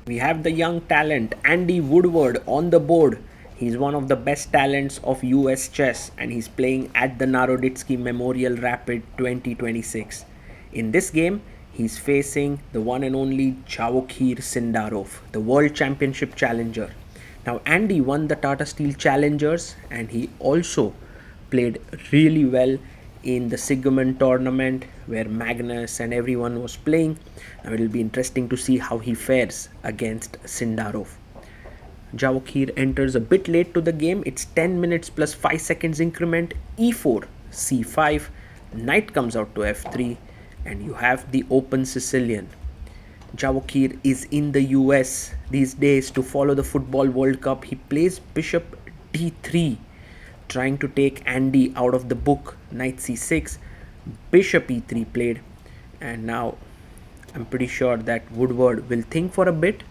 We have the young talent Andy Woodward on the board. He's one of the best talents of US chess and he's playing at the Naroditsky Memorial Rapid 2026. In this game, he's facing the one and only Javokhir Sindarov, the World Championship challenger. Now, Andy won the Tata Steel Challengers and he also played really well in the Sigmund tournament where Magnus and everyone was playing. Now it will be interesting to see how he fares against Sindarov. Javokhir enters a bit late to the game. It's 10 minutes plus 5 seconds increment. E4, C5, knight comes out to F3, and you have the open Sicilian. Javokhir is in the US these days to follow the Football World Cup. He plays bishop d3, trying to take Andy out of the book. Knight c6, bishop e3 played, and now I'm pretty sure that Woodward will think for a bit.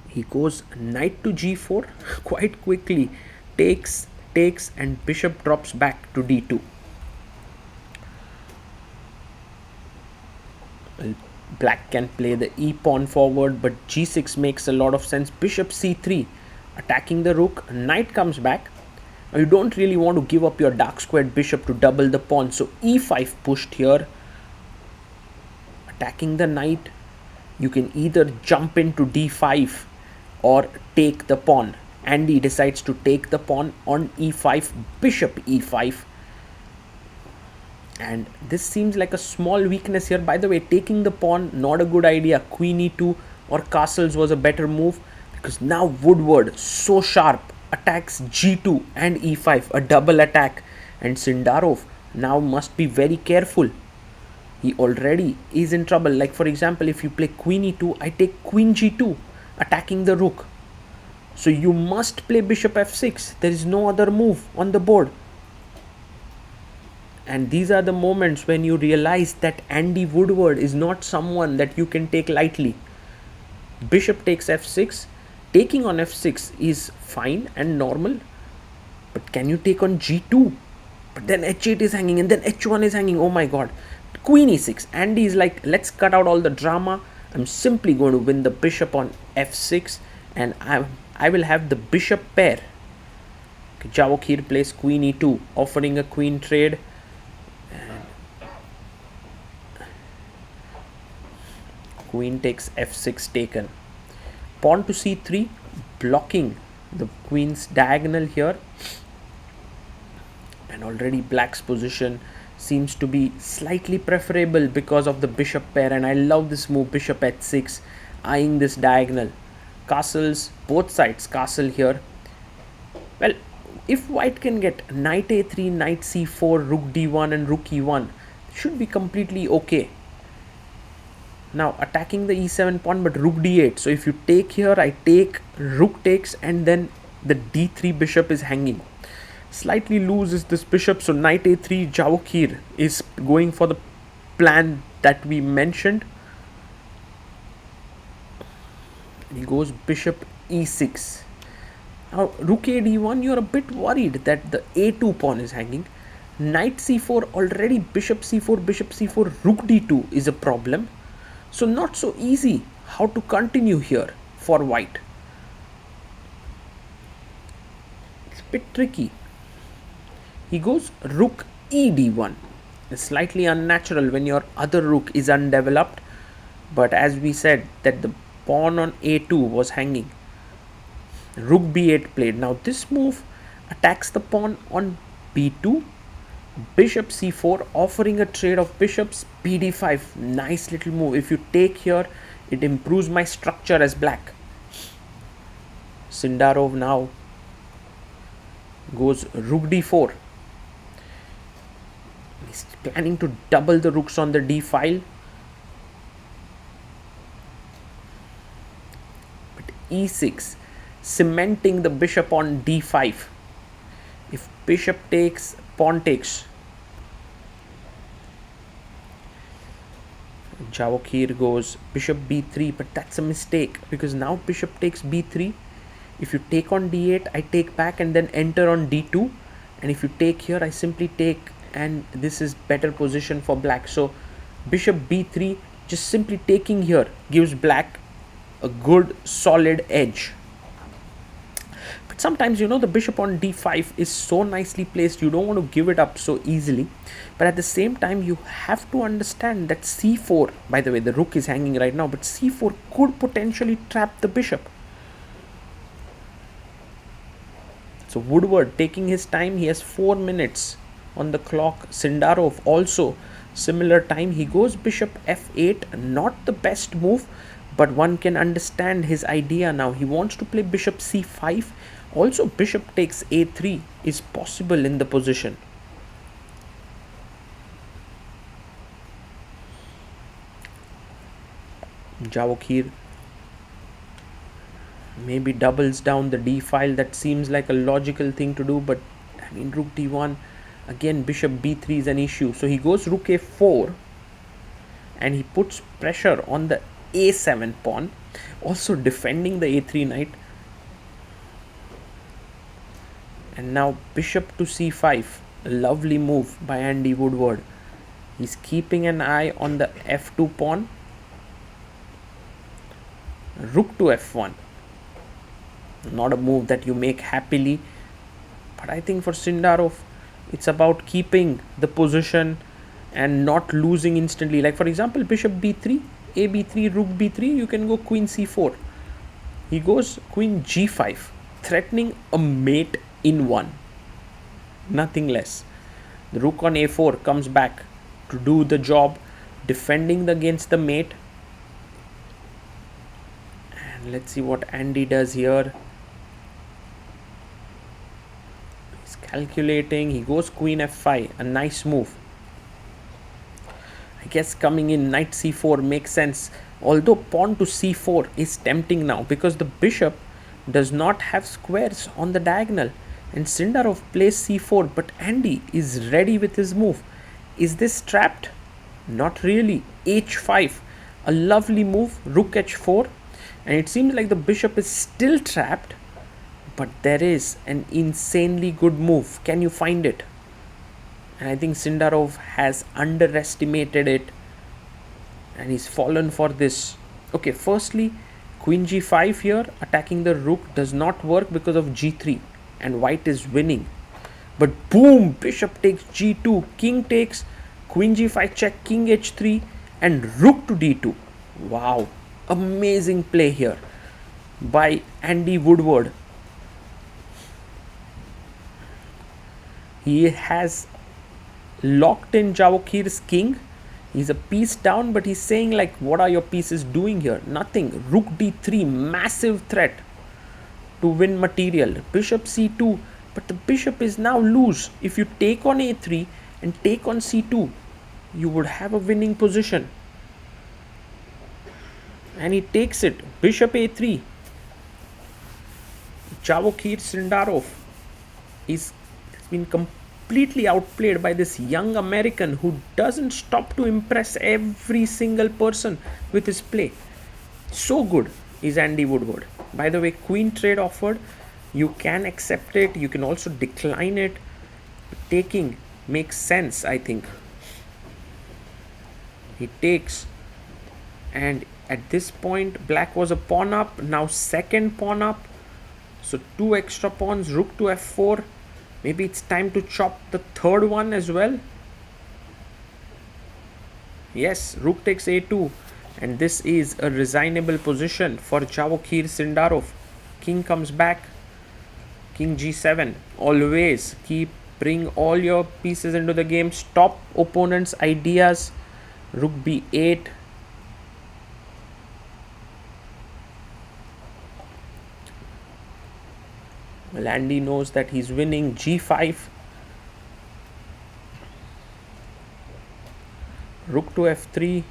He goes knight to g4 quite quickly, takes, and bishop drops back to d2. Well, black can play the e pawn forward, but g6 makes a lot of sense. Bishop c3, attacking the rook. Knight comes back. Now you don't really want to give up your dark squared bishop to double the pawn, so e5 pushed here. Attacking the knight, you can either jump into d5 or take the pawn. Andy decides to take the pawn on e5, bishop e5. And this seems like a small weakness here. By the way, taking the pawn, not a good idea. Queen e2 or castles was a better move, because now Woodward, so sharp, attacks g2 and e5, a double attack, and Sindarov now must be very careful. He already is in trouble. Like for example, if you play queen e2, I take queen g2, attacking the rook. So you must play bishop f6. There is no other move on the board. And these are the moments when you realize that Andy Woodward is not someone that you can take lightly. Bishop takes f6. Taking on f6 is fine and normal. But can you take on g2? But then h8 is hanging and then h1 is hanging. Oh my god. Queen e6. Andy is like, let's cut out all the drama. I'm simply going to win the bishop on f6. And I will have the bishop pair. Okay, Javokhir plays queen e2, offering a queen trade. Queen takes f6 taken. Pawn to c3, blocking the queen's diagonal here. And already black's position seems to be slightly preferable because of the bishop pair, and I love this move, bishop h6, eyeing this diagonal. Castles, both sides castle here. Well, if white can get knight a3, knight c4, rook d1 and rook e1, should be completely okay. Now attacking the e7 pawn, but rook d8. So if you take here, I take, rook takes, and then the d3 bishop is hanging. Slightly loose is this bishop, so knight a3, Javokhir is going for the plan that we mentioned. He goes bishop e6. Now rook a d1, you're a bit worried that the a2 pawn is hanging. Knight c4, already bishop c4, rook d2 is a problem. So not so easy how to continue here for white. It's a bit tricky. He goes rook e d1. It's slightly unnatural when your other rook is undeveloped, but as we said that the pawn on a2 was hanging. Rook b8 played. Now this move attacks the pawn on b2, bishop c4, offering a trade of bishops, bd5. Nice little move. If you take here, it improves my structure as black. Sindarov now goes rook d4. He's planning to double the rooks on the d file. But e6, cementing the bishop on d5. If bishop takes, pawn takes. Javokhir goes bishop b3, but that's a mistake because now bishop takes b3. If you take on d8, I take back and then enter on d2. And if you take here, I simply take, and this is better position for black. So bishop b3, just simply taking here gives black a good solid edge. But sometimes, the bishop on d5 is so nicely placed, you don't want to give it up so easily. But at the same time, you have to understand that c4, by the way, the rook is hanging right now, but c4 could potentially trap the bishop. So Woodward taking his time, he has 4 minutes on the clock. Sindarov also similar time. He goes bishop f8, not the best move, but one can understand his idea now. He wants to play bishop c5. Also bishop takes a3 is possible in the position. Javokhir maybe doubles down the d file. That seems like a logical thing to do, but I mean, rook d1, again bishop b3 is an issue. So he goes rook a4 and he puts pressure on the a7 pawn, also defending the a3 knight. And now bishop to c5, a lovely move by Andy Woodward. He's keeping an eye on the f2 pawn. Rook to f1, not a move that you make happily, but I think for Sindarov it's about keeping the position and not losing instantly. Like for example, bishop b3, a b3, rook b3, you can go queen c4. He goes queen g5, threatening a mate in one, nothing less. The rook on a4 comes back to do the job, defending against the mate. And let's see what Andy does here. He's calculating. He goes queen f5, a nice move. I guess coming in knight c4 makes sense, although pawn to c4 is tempting now because the bishop does not have squares on the diagonal. And Sindarov plays c4, but Andy is ready with his move. Is this trapped? Not really. h5, a lovely move. Rook h4, and it seems like the bishop is still trapped, but there is an insanely good move. Can you find it? And I think Sindarov has underestimated it and he's fallen for this. Okay, firstly, queen g5 here, attacking the rook does not work because of g3 and white is winning. But boom, bishop takes g2, king takes, queen g5 check, king h3 and rook to d2. Wow, amazing play here by Andy Woodward. He has locked in Javokhir's king. He's a piece down, but he's saying like, what are your pieces doing here? Nothing. Rook d3, massive threat to win material. Bishop c2, but the bishop is now loose. If you take on a3 and take on c2, you would have a winning position. And he takes it. Bishop a3. Javokhir Sindarov has been completely outplayed by this young American who doesn't stop to impress every single person with his play. So good is Andy Woodward. By the way, queen trade offered. You can accept it. You can also decline it. Taking makes sense, I think. He takes, and at this point black was a pawn up, now second pawn up, so 2 extra pawns. Rook to f4. Maybe it's time to chop the third one as well. Yes, rook takes a2, and this is a resignable position for Javokhir Sindarov. King comes back, king g7. Always bring all your pieces into the game, stop opponent's ideas. Rook b8. Well, Andy knows that he's winning. g5. Rook to f3.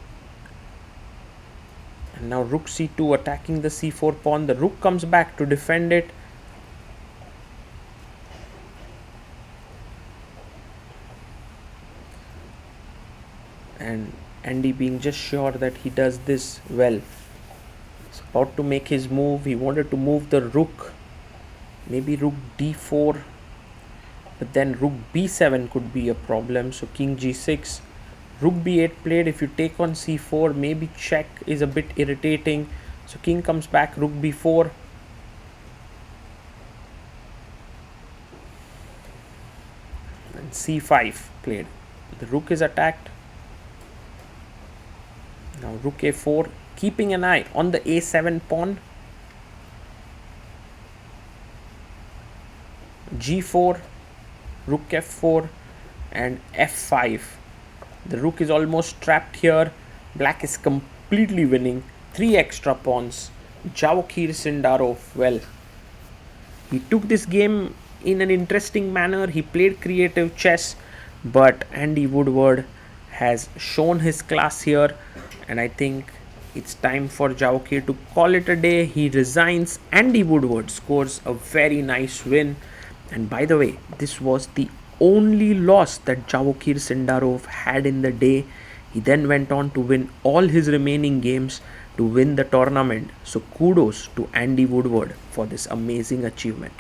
And now rook c2 attacking the c4 pawn. The rook comes back to defend it. And Andy being just sure that he does this well. He's about to make his move. He wanted to move the rook. Maybe rook d4. But then rook b7 could be a problem. So king g6. Rook b8 played. If you take on c4, maybe check is a bit irritating. So king comes back, rook b4. And c5 played. The rook is attacked. Now rook a4, keeping an eye on the a7 pawn. g4, rook f4, and f5. The rook is almost trapped here. Black is completely winning. 3 extra pawns. Javokhir Sindarov, well, he took this game in an interesting manner. He played creative chess, but Andy Woodward has shown his class here, and I think it's time for Javokhir to call it a day. He resigns. Andy Woodward scores a very nice win. And by the way, this was the only loss that Javokhir Sindarov had in the day. He then went on to win all his remaining games to win the tournament. So kudos to Andy Woodward for this amazing achievement.